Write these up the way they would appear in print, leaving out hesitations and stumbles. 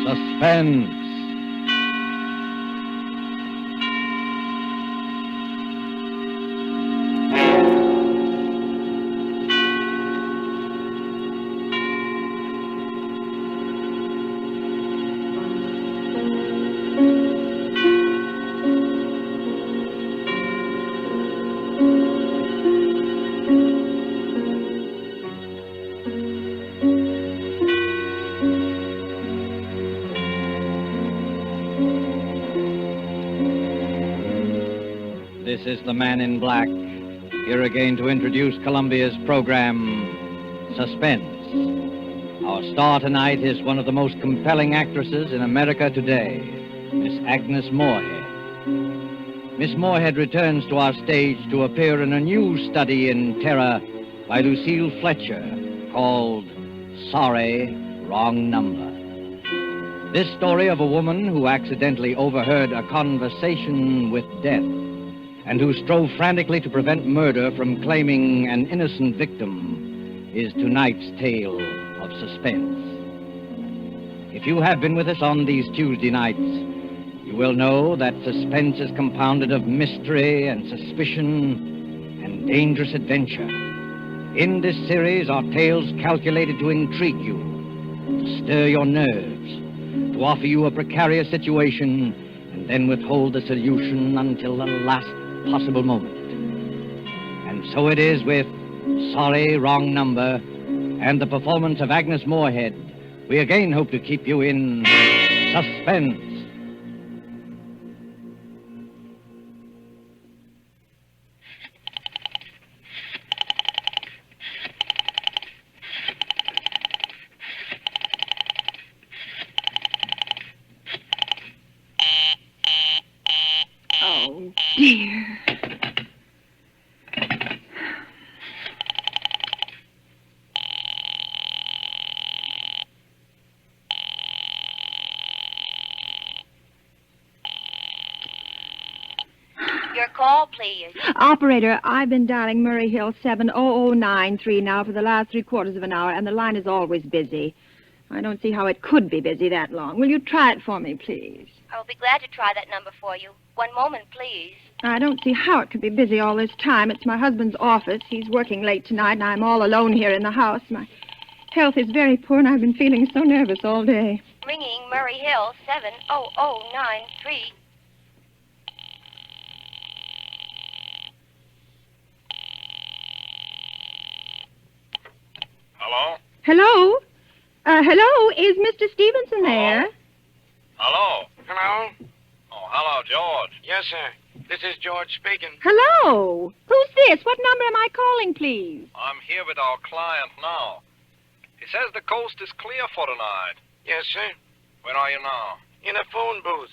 Suspense. This is the Man in Black, here again to introduce Columbia's program, Suspense. Our star tonight is one of the most compelling actresses in America today, Miss Agnes Moorehead. Miss Moorehead returns to our stage to appear in a new study in terror by Lucille Fletcher called Sorry, Wrong Number. This story of a woman who accidentally overheard a conversation with death and who strove frantically to prevent murder from claiming an innocent victim is tonight's tale of suspense. If you have been with us on these Tuesday nights, you will know that suspense is compounded of mystery and suspicion and dangerous adventure. In this series are tales calculated to intrigue you, to stir your nerves, to offer you a precarious situation, and then withhold the solution until the last possible moment. And so it is with Sorry, Wrong Number and the performance of Agnes Moorehead. We again hope to keep you in suspense. Oh, dear. Your call, please. Operator, I've been dialing Murray Hill 70093 now for the last 3/4 of an hour, and the line is always busy. I don't see how it could be busy that long. Will you try it for me, please? I'll be glad to try that number for you. One moment, please. I don't see how it could be busy all this time. It's my husband's office. He's working late tonight, and I'm all alone here in the house. My health is very poor, and I've been feeling so nervous all day. Ringing Murray Hill 70093. Hello? Hello? Hello? Is Mr. Stevenson there? Hello? Hello? Oh, hello, George. Yes, sir. This is George speaking. Hello? Who's this? What number am I calling, please? I'm here with our client now. He says the coast is clear for tonight. Yes, sir. Where are you now? In a phone booth.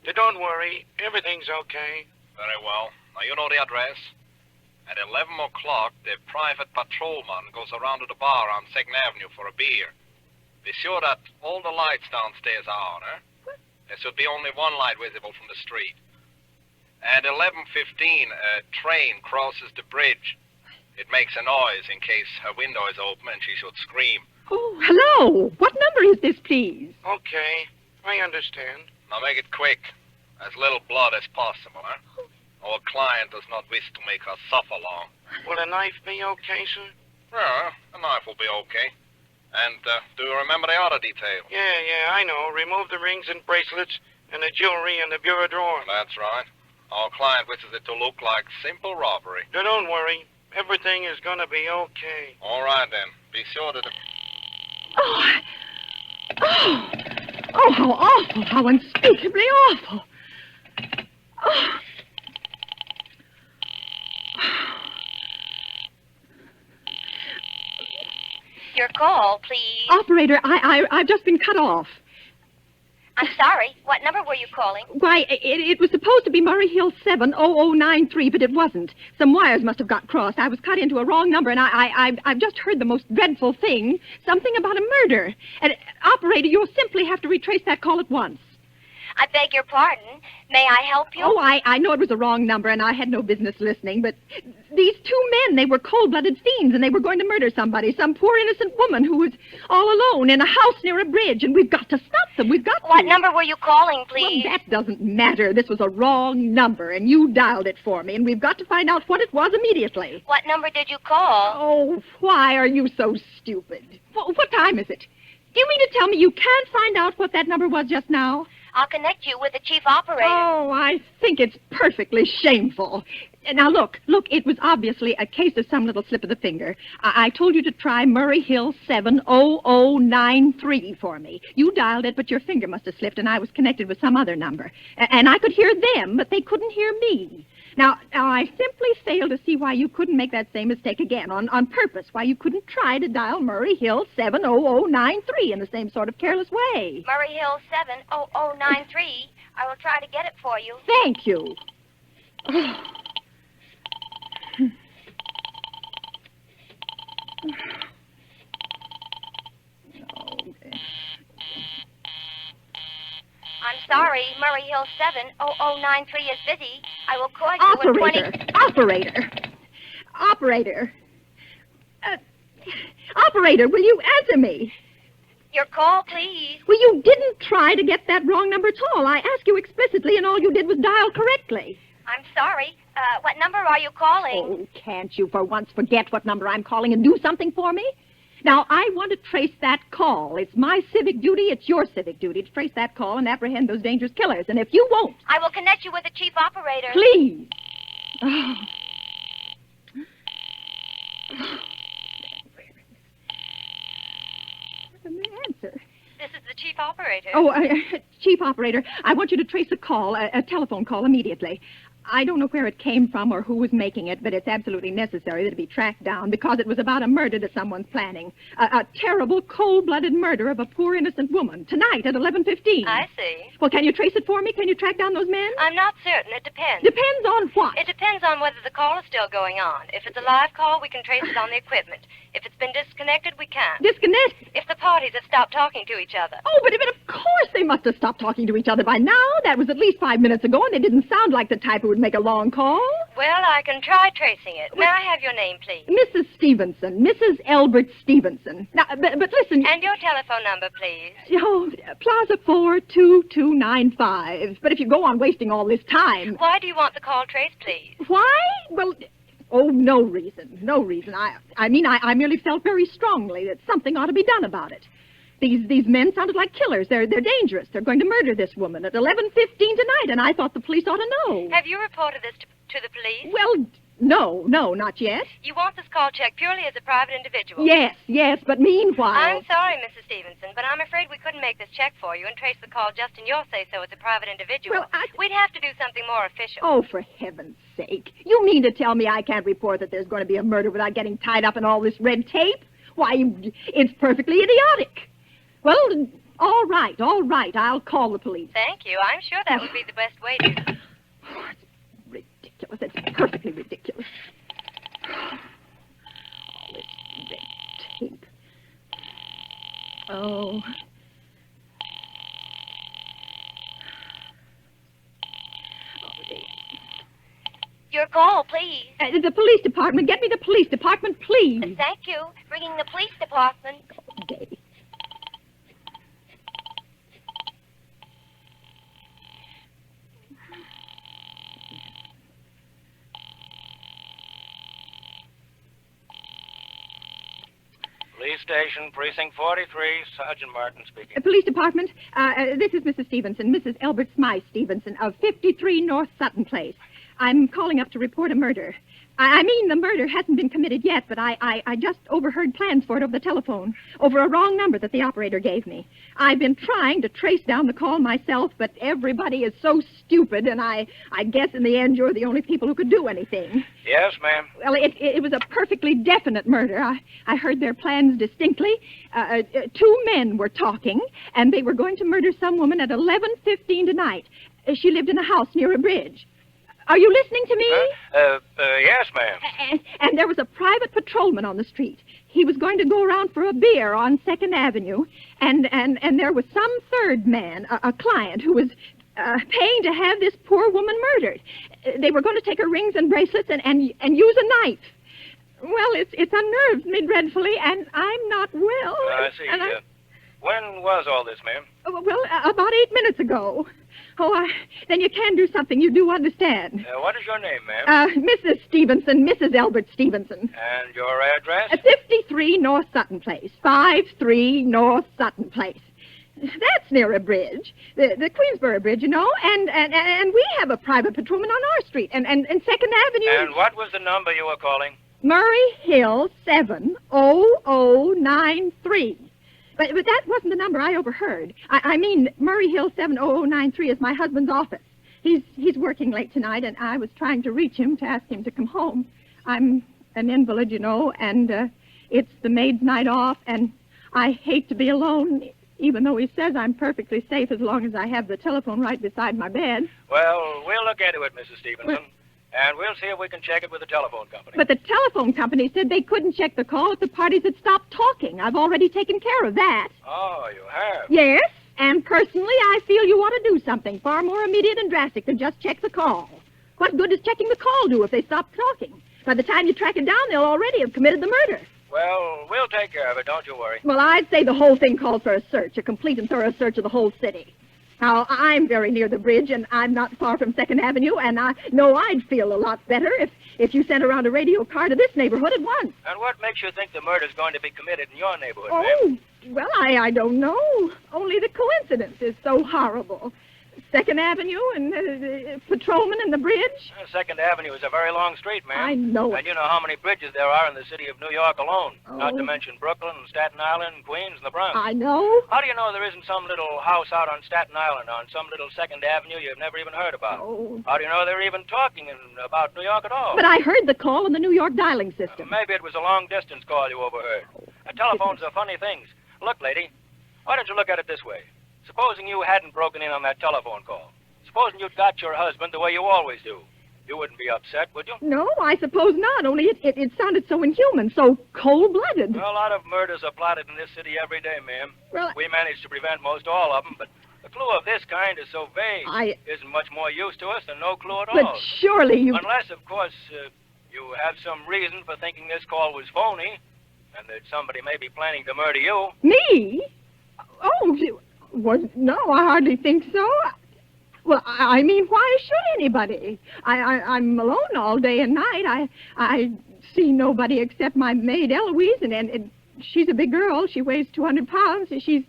But don't worry. Everything's okay. Very well. Now, you know the address. At 11 o'clock, the private patrolman goes around to the bar on 2nd Avenue for a beer. Be sure that all the lights downstairs are on, eh? There should be only one light visible from the street. At 11:15, a train crosses the bridge. It makes a noise in case her window is open and she should scream. Oh, hello. What number is this, please? Okay. I understand. Now make it quick. As little blood as possible, eh? Our client does not wish to make her suffer long. Will a knife be okay, sir? Yeah, a knife will be okay. And do you remember the other detail? Yeah, I know. Remove the rings and bracelets and the jewelry in the bureau drawer. That's right. Our client wishes it to look like simple robbery. Now, don't worry. Everything is going to be okay. All right, then. Be sure that... Oh, how awful, how unspeakably awful. Oh. Your call, please. Operator, I've just been cut off. I'm sorry. What number were you calling? Why, it was supposed to be Murray Hill 70093, but it wasn't. Some wires must have got crossed. I was cut into a wrong number, and I've just heard the most dreadful thing. Something about a murder. And, operator, you'll simply have to retrace that call at once. I beg your pardon. May I help you? Oh, I know it was a wrong number, and I had no business listening, but these two men, they were cold-blooded fiends, and they were going to murder somebody, some poor innocent woman who was all alone in a house near a bridge, and we've got to stop them. We've got to. What number were you calling, please? Well, that doesn't matter. This was a wrong number, and you dialed it for me, and we've got to find out what it was immediately. What number did you call? Oh, why are you so stupid? What time is it? Do you mean to tell me you can't find out what that number was just now? I'll connect you with the chief operator. Oh, I think it's perfectly shameful. Now, look, it was obviously a case of some little slip of the finger. I told you to try Murray Hill 70093 for me. You dialed it, but your finger must have slipped, and I was connected with some other number. And I could hear them, but they couldn't hear me. Now, I simply fail to see why you couldn't make that same mistake again, on purpose, why you couldn't try to dial Murray Hill 70093 in the same sort of careless way. Murray Hill 70093. I will try to get it for you. Thank you. I'm sorry, Murray Hill 70093 is busy. I will call you in 20... Operator. Operator, will you answer me? Your call, please. Well, you didn't try to get that wrong number at all. I asked you explicitly, and all you did was dial correctly. I'm sorry. What number are you calling? Oh, can't you for once forget what number I'm calling and do something for me? Now, I want to trace that call. It's my civic duty, it's your civic duty to trace that call and apprehend those dangerous killers. And if you won't... I will connect you with the chief operator. Please. Oh. Where's the answer? This is the chief operator. Oh, chief operator, I want you to trace a call, a telephone call immediately. I don't know where it came from or who was making it, but it's absolutely necessary that it be tracked down because it was about a murder that someone's planning. A terrible, cold-blooded murder of a poor innocent woman tonight at 11:15. I see. Well, can you trace it for me? Can you track down those men? I'm not certain. It depends. Depends on what? It depends on whether the call is still going on. If it's a live call, we can trace it on the equipment. If it's been disconnected, we can't. Disconnected? If the parties have stopped talking to each other. Oh, but of course they must have stopped talking to each other by now. That was at least 5 minutes ago, and they didn't sound like the type who would make a long call. Well, I can try tracing it. May I have your name, please? Mrs. Stevenson. Mrs. Elbert Stevenson. Now, but listen... And your telephone number, please. Oh, Plaza 42295. But if you go on wasting all this time... Why do you want the call traced, please? Why? Well... Oh, no reason. No reason. I mean, I merely felt very strongly that something ought to be done about it. These men sounded like killers. They're dangerous. They're going to murder this woman at 11:15 tonight, and I thought the police ought to know. Have you reported this to the police? Well, no, not yet. You want this call checked purely as a private individual? Yes, but meanwhile... I'm sorry, Mrs. Stevenson, but I'm afraid we couldn't make this check for you and trace the call just in your say-so as a private individual. Well, We'd have to do something more official. Oh, for heaven's sake. You mean to tell me I can't report that there's going to be a murder without getting tied up in all this red tape? Why, it's perfectly idiotic. Well, all right. I'll call the police. Thank you. I'm sure that would be the best way to... Oh, it's ridiculous. It's perfectly ridiculous. All this red tape. Oh. Your call, please. The police department. Get me the police department, please. Thank you. Ringing the police department. Okay. Police station, precinct 43, Sergeant Martin speaking. Police department. This is Mrs. Stevenson, Mrs. Elbert Smythe Stevenson of 53 North Sutton Place. I'm calling up to report a murder. I mean, the murder hasn't been committed yet, but I just overheard plans for it over the telephone, over a wrong number that the operator gave me. I've been trying to trace down the call myself, but everybody is so stupid, and I guess in the end you're the only people who could do anything. Yes, ma'am. Well, it was a perfectly definite murder. I heard their plans distinctly. Two men were talking, and they were going to murder some woman at 11:15 tonight. She lived in a house near a bridge. Are you listening to me? Yes, ma'am. And there was a private patrolman on the street. He was going to go around for a beer on 2nd Avenue, and there was some third man, a client, who was paying to have this poor woman murdered. They were going to take her rings and bracelets and use a knife. Well, it's unnerved me dreadfully, and I'm not well. I see. And When was all this, ma'am? well, about 8 minutes ago. Oh, then you can do something. You do understand. What is your name, ma'am? Mrs. Stevenson, Mrs. Albert Stevenson. And your address? 53 North Sutton Place. 53 North Sutton Place. That's near a bridge, the Queensboro Bridge, you know, and we have a private patrolman on our street, and 2nd Avenue. And what was the number you were calling? Murray Hill 70093. But that wasn't the number I overheard. I mean, Murray Hill 70093 is my husband's office. He's working late tonight, and I was trying to reach him to ask him to come home. I'm an invalid, you know, and it's the maid's night off, and I hate to be alone, even though he says I'm perfectly safe as long as I have the telephone right beside my bed. Well, we'll look into it, Mrs. Stevenson. And we'll see if we can check it with the telephone company. But the telephone company said they couldn't check the call if the parties had stopped talking. I've already taken care of that. Oh, you have? Yes, and personally, I feel you ought to do something far more immediate and drastic than just check the call. What good does checking the call do if they stop talking? By the time you track it down, they'll already have committed the murder. Well, we'll take care of it, don't you worry. Well, I'd say the whole thing calls for a search, a complete and thorough search of the whole city. Now, I'm very near the bridge, and I'm not far from 2nd Avenue, and I know I'd feel a lot better if you sent around a radio car to this neighborhood at once. And what makes you think the murder's going to be committed in your neighborhood, Oh, ma'am? well, I don't know. Only the coincidence is so horrible. 2nd Avenue and patrolman and the bridge. 2nd Avenue is a very long street, ma'am. I know it. And you know how many bridges there are in the city of New York alone. Oh. Not to mention Brooklyn and Staten Island and Queens and the Bronx. I know. How do you know there isn't some little house out on Staten Island on some little 2nd Avenue you've never even heard about? Oh. How do you know they're even talking about New York at all? But I heard the call on the New York dialing system. Maybe it was a long-distance call you overheard. Telephones are funny things. Look, lady, why don't you look at it this way? Supposing you hadn't broken in on that telephone call. Supposing you'd got your husband the way you always do. You wouldn't be upset, would you? No, I suppose not, only it sounded so inhuman, so cold-blooded. Well, a lot of murders are plotted in this city every day, ma'am. Well, We manage to prevent most all of them, but a clue of this kind is so vague. Isn't much more use to us than no clue at all. But surely you... Unless, of course, you have some reason for thinking this call was phony, and that somebody may be planning to murder you. Me? Oh, no, I hardly think so. Well, I mean, why should anybody? I'm alone all day and night. I see nobody except my maid, Eloise, and she's a big girl. She weighs 200 pounds. She's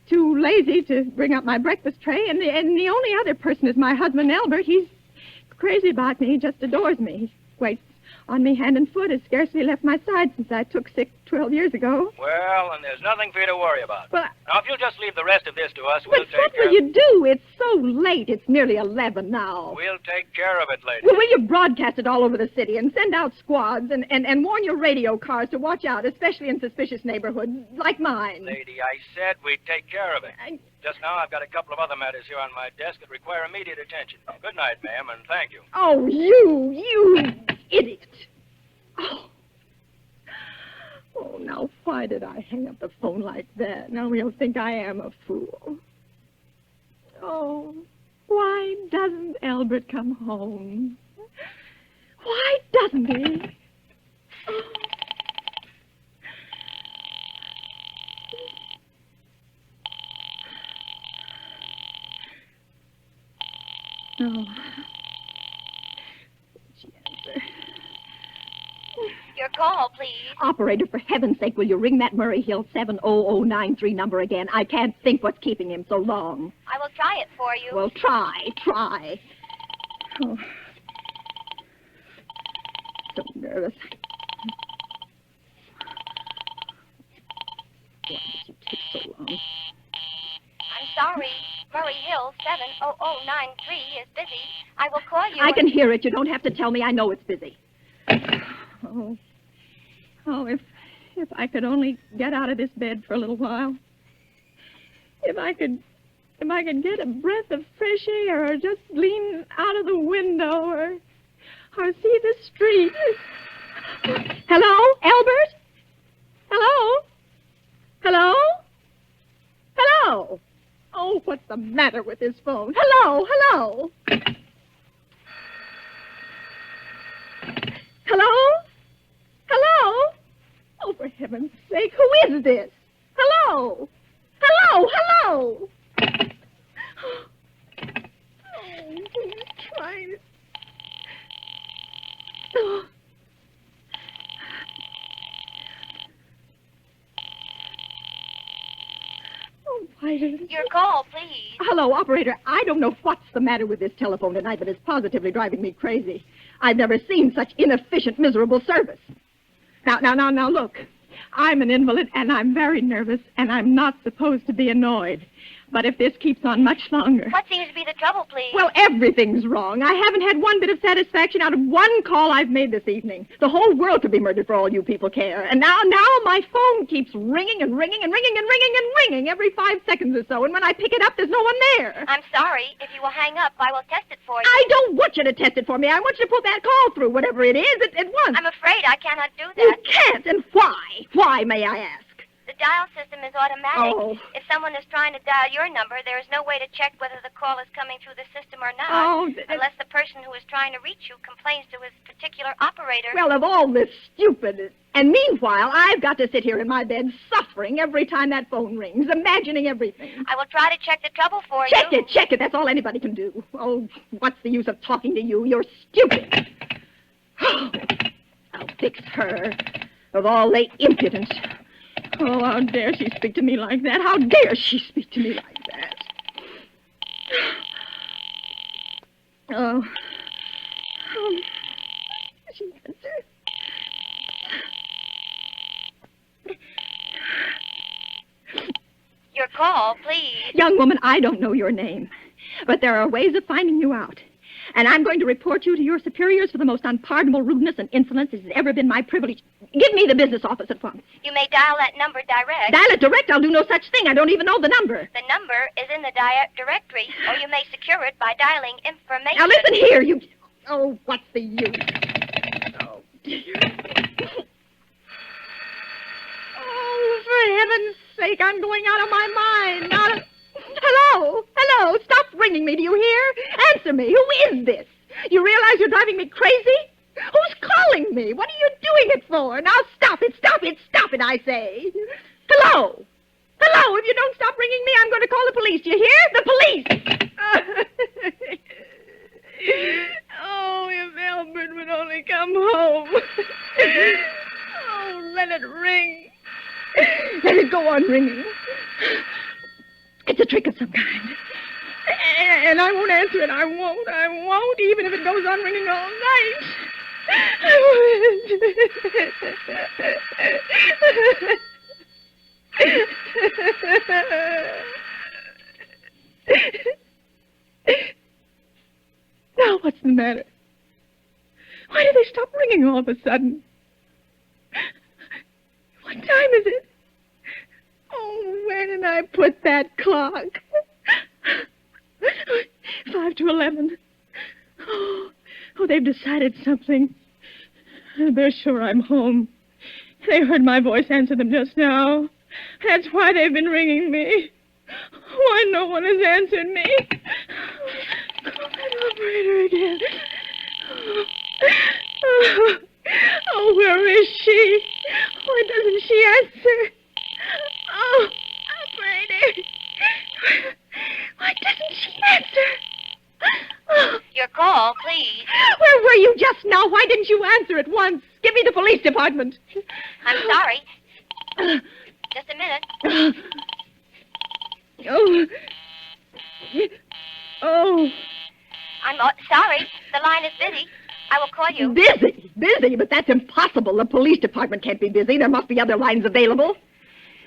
too lazy to bring up my breakfast tray. And the only other person is my husband, Albert. He's crazy about me. He just adores me. He waits on me hand and foot. Has scarcely left my side since I took sick 12 years ago. Well, and there's nothing for you to worry about. But Now, if you'll just leave the rest of this to us, we'll But take what care will you do? It's so late. It's nearly 11 now. We'll take care of it, lady. Well, will you broadcast it all over the city and send out squads and warn your radio cars to watch out, especially in suspicious neighborhoods like mine? Lady, I said we'd take care of it. I- Just now, I've got a couple of other matters here on my desk that require immediate attention. Good night, ma'am, and thank you. Oh, you idiot. Oh, now why did I hang up the phone like that? Now he'll think I am a fool. Oh, why doesn't Albert come home? Why doesn't he? Oh. Your call, please. Operator, for heaven's sake, will you ring that Murray Hill 70093 number again? I can't think what's keeping him so long. I will try it for you. Well, try. Oh. So nervous. Why did you take so long? I'm sorry. Murray Hill 70093 is busy. I will call you. I can hear it. You don't have to tell me. I know it's busy. Oh, if I could only get out of this bed for a little while. If I could get a breath of fresh air, or just lean out of the window, or see the street. Hello, Albert? Hello? Oh, what's the matter with this phone? Hello? Hello? Hello? Oh, for heaven's sake, who is this? Hello? Hello? Hello? Oh, he's trying to... Oh. Oh, why did... Your call, please. Hello, operator. I don't know what's the matter with this telephone tonight, but it's positively driving me crazy. I've never seen such inefficient, miserable service. Now, look. I'm an invalid, and I'm very nervous, and I'm not supposed to be annoyed. But if this keeps on much longer... What seems to be the trouble, please? Well, everything's wrong. I haven't had one bit of satisfaction out of one call I've made this evening. The whole world could be murdered for all you people care. And now my phone keeps ringing and ringing and ringing and ringing and ringing every 5 seconds or so. And when I pick it up, there's no one there. I'm sorry. If you will hang up, I will test it for you. I don't want you to test it for me. I want you to put that call through, whatever it is, at once. I'm afraid I cannot do that. You can't, and why? Why, may I ask? The dial system is automatic. Oh. If someone is trying to dial your number, there is no way to check whether the call is coming through the system or not. Oh, unless the person who is trying to reach you complains to his particular operator. Well, of all this stupid... And meanwhile, I've got to sit here in my bed suffering every time that phone rings, imagining everything. I will try to check the trouble for you. Check it. That's all anybody can do. Oh, what's the use of talking to you? You're stupid. I'll fix her. Of all the impudence. Oh, how dare she speak to me like that? How dare she speak to me like that? Oh. She answered. Your call, please. Young woman, I don't know your name, but there are ways of finding you out. And I'm going to report you to your superiors for the most unpardonable rudeness and insolence it has ever been my privilege. Give me the business office at once. You may dial that number direct. Dial it direct? I'll do no such thing. I don't even know the number. The number is in the directory, or you may secure it by dialing information. Now listen here, you... Oh, what's the use? Oh, dear. Oh, for heaven's sake, I'm going out of my mind. Hello, stop ringing me, do you hear? Answer me, who is this? You realize you're driving me crazy? Who's calling me? What are you doing it for? Now stop it, I say. Hello, if you don't stop ringing me, I'm going to call the police, do you hear? The police! Oh, if Albert would only come home. Oh, let it ring. Let it go on ringing. It's a trick of some kind. And I won't answer it. I won't, even if it goes on ringing all night. Now, what's the matter? Why did they stop ringing all of a sudden? What time is it? Oh, where did I put that clock? 5 to 11. Oh, they've decided something. They're sure I'm home. They heard my voice answer them just now. That's why they've been ringing me. Why no one has answered me? Call that operator again. Oh, where is she? Why doesn't she answer? Oh, operator. Why doesn't she answer? Oh. Your call, please. Where were you just now? Why didn't you answer at once? Give me the police department. I'm sorry. Just a minute. Oh. I'm sorry. The line is busy. I will call you. Busy? But that's impossible. The police department can't be busy. There must be other lines available.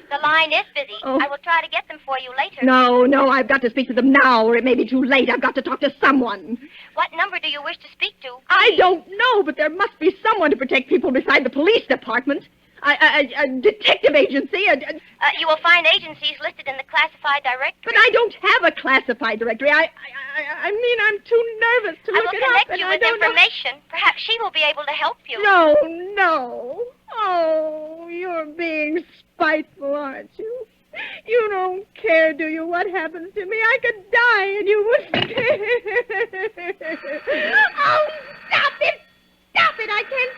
The line is busy. Oh. I will try to get them for you later. No, I've got to speak to them now, or it may be too late. I've got to talk to someone. What number do you wish to speak to? I don't know, but there must be someone to protect people beside the police department. A detective agency. You will find agencies listed in the classified directory. But I don't have a classified directory. I mean, I'm too nervous to look it up. I will connect you and with I don't information. Perhaps she will be able to help you. No. Oh, you're being spiteful, aren't you? You don't care, do you, what happens to me? I could die and you wouldn't care. Oh, stop it! I can't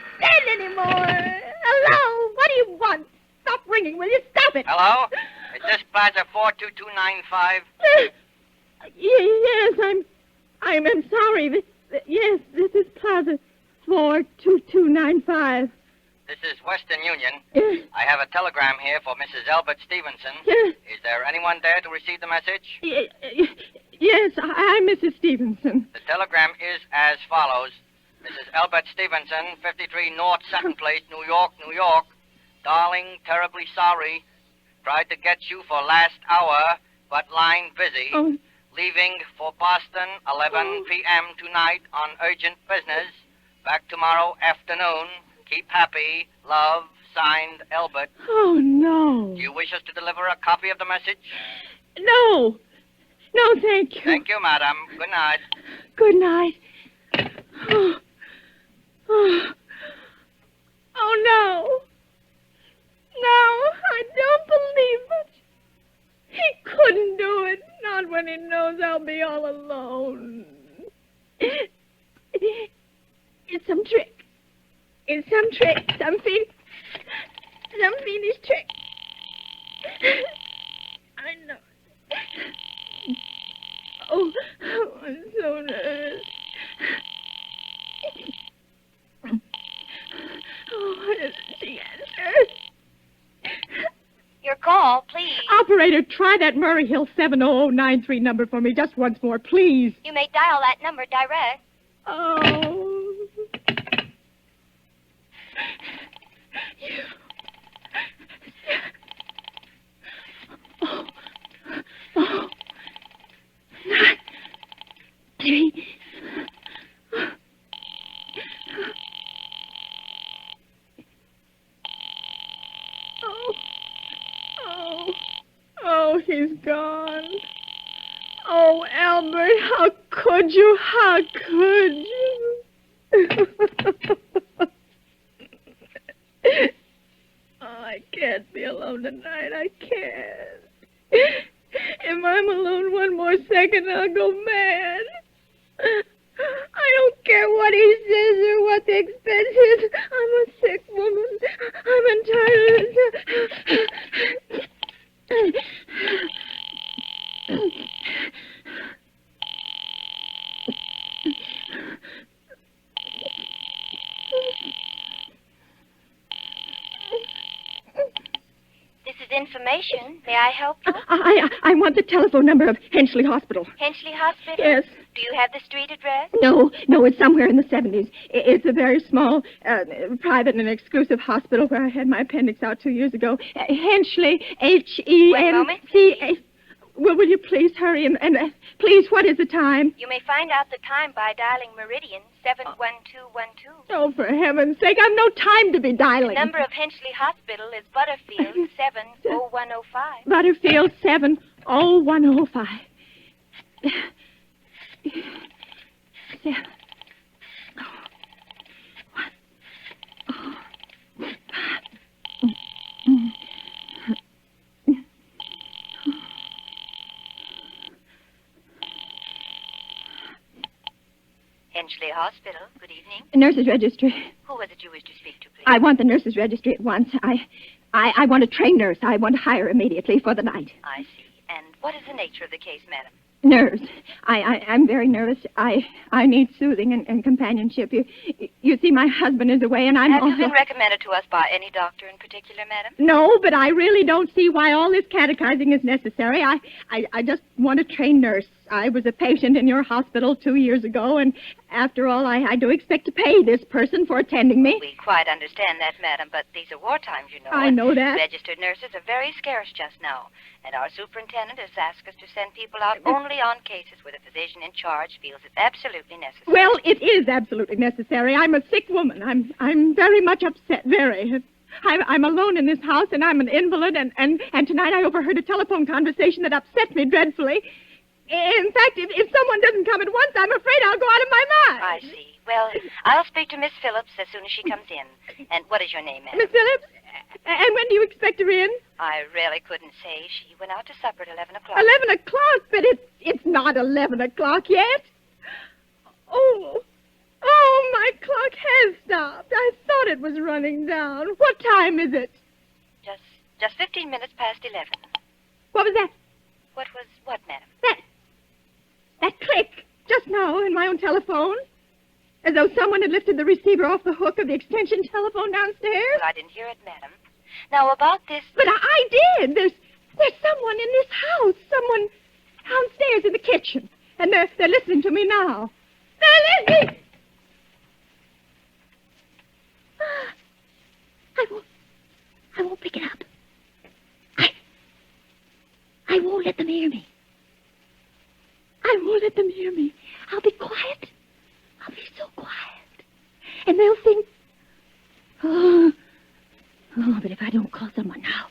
Yes, I'm sorry. Yes, this is Plaza 42295. This is Western Union. Yes. I have a telegram here for Mrs. Albert Stevenson. Yes. Is there anyone there to receive the message? Yes, I'm Mrs. Stevenson. The telegram is as follows. Mrs. Albert Stevenson, 53 North Sutton Place, New York, New York. Darling, terribly sorry. Tried to get you for last hour, but line busy. Oh. Leaving for Boston, 11 p.m. tonight on urgent business. Back tomorrow afternoon. Keep happy. Love, signed, Albert. Oh, no. Do you wish us to deliver a copy of the message? No. No, thank you. Thank you, madam. Good night. Good night. Oh, no. No, I don't believe it. He couldn't do it. Not when he knows I'll be all alone. It's some trick. It's some trick. Some fiendish trick. I know. Oh, I'm so nervous. Oh, why doesn't she answer? Your call, please. Operator, try that Murray Hill 70093 number for me just once more, please. You may dial that number direct. Oh. Oh. 9, 3. Oh, he's gone. Oh, Albert, how could you? How could you? Oh, I can't be alone tonight. I can't. If I'm alone one more second, I'll go mad. I don't care what he says or what the expense is. I'm a sick woman. I'm entitled. This is information. May I help you? I want the telephone number of Henchley Hospital. Henchley Hospital? Yes. Do you have the street address? No, it's somewhere in the 70s. It's a very small, private and exclusive hospital where I had my appendix out 2 years ago. Henchley, Henc... One moment. Well, will you please hurry and please, what is the time? You may find out the time by dialing Meridian 71212. Oh, for heaven's sake, I've no time to be The dialing. number of Henchley Hospital is Butterfield 70105. Butterfield 70105. 7. Henchley Hospital. Good evening. Nurse's registry. Who was it you wished to speak to, please? I want the nurse's registry at once. I want a trained nurse. I want to hire immediately for the night. I see. And what is the nature of the case, madam? Nerves. I'm very nervous. I need soothing and companionship. You see, my husband is away, and I'm Have also... you been recommended to us by any doctor in particular, madam? No, but I really don't see why all this catechizing is necessary. I just want a trained nurse. I was a patient in your hospital 2 years ago, and after all, I do expect to pay this person for attending me. We quite understand that, madam, but these are war times, you know. I know that. Registered nurses are very scarce just now, and our superintendent has asked us to send people out only on cases where the physician in charge feels it absolutely necessary. Well, it is absolutely necessary. I'm a sick woman. I'm very much upset, very. I'm alone in this house, and I'm an invalid, and tonight I overheard a telephone conversation that upset me dreadfully. In fact, if someone doesn't come at once, I'm afraid I'll go out of my mind. I see. Well, I'll speak to Miss Phillips as soon as she comes in. And what is your name, madam? Miss Phillips? And when do you expect her in? I really couldn't say. She went out to supper at 11 o'clock. 11 o'clock? But it's not 11 o'clock yet. Oh, my clock has stopped. I thought it was running down. What time is it? Just 15 minutes past 11. What was that? What, madam? That click just now in my own telephone. As though someone had lifted the receiver off the hook of the extension telephone downstairs. Well, I didn't hear it, madam. Now, about this... But I did. There's someone in this house. Someone downstairs in the kitchen. And they're listening to me now. They're listening! I won't pick it up. I won't let them hear me. I won't let them hear me. I'll be quiet. I'll be so quiet. And they'll think... Oh, but if I don't call someone now,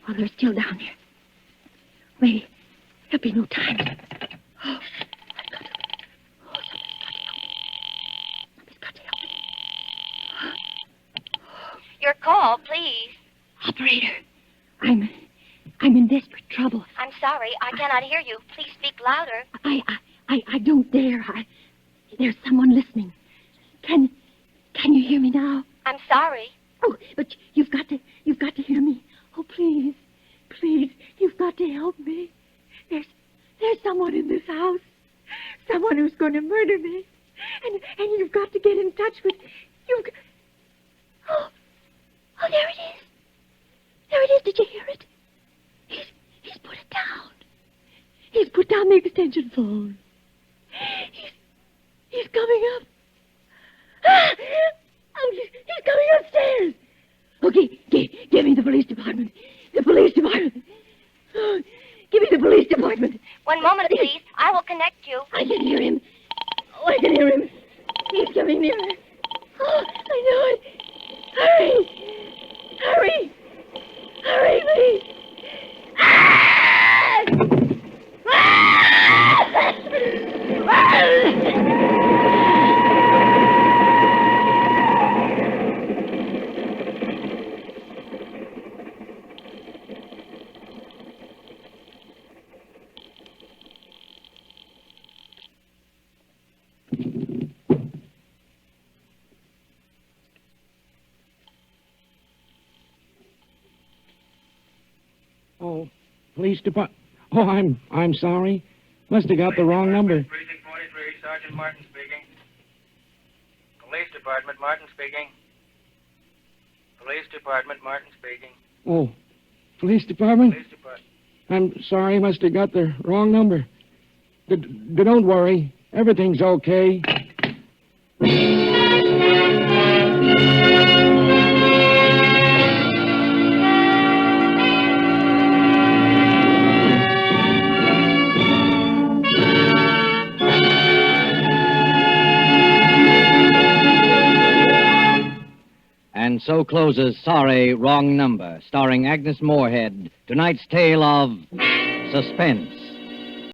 while they're still down there, maybe there'll be no time. Somebody's got to help me. Your call, please. Operator, I'm in desperate trouble. I'm sorry, I cannot hear you. Please speak louder. I don't dare. There's someone listening. Can you hear me now? I'm sorry. Oh, but you've got to hear me. Oh, please, you've got to help me. There's someone in this house, someone who's going to murder me, and you've got to get in touch with. Oh, there it is. There it is. Did you hear it? He's put it down. He's put down the extension phone. He's coming up. Oh, he's coming upstairs. Okay, give me the police department. The police department. Oh, give me the police department. One moment, please. I will connect you. I can hear him. Oh, I can hear him. He's coming nearer. Oh, I know it. Hurry, please. Ah! Oh, police department. Oh, I'm sorry. Must have got the wrong number. Precinct 43, Sergeant Martin speaking. Police Department, Martin speaking. Police Department, Martin speaking. Oh, police department? Police Department. I'm sorry. Must have got the wrong number. Don't worry. Everything's okay. And so closes Sorry, Wrong Number, starring Agnes Moorehead, tonight's tale of Suspense.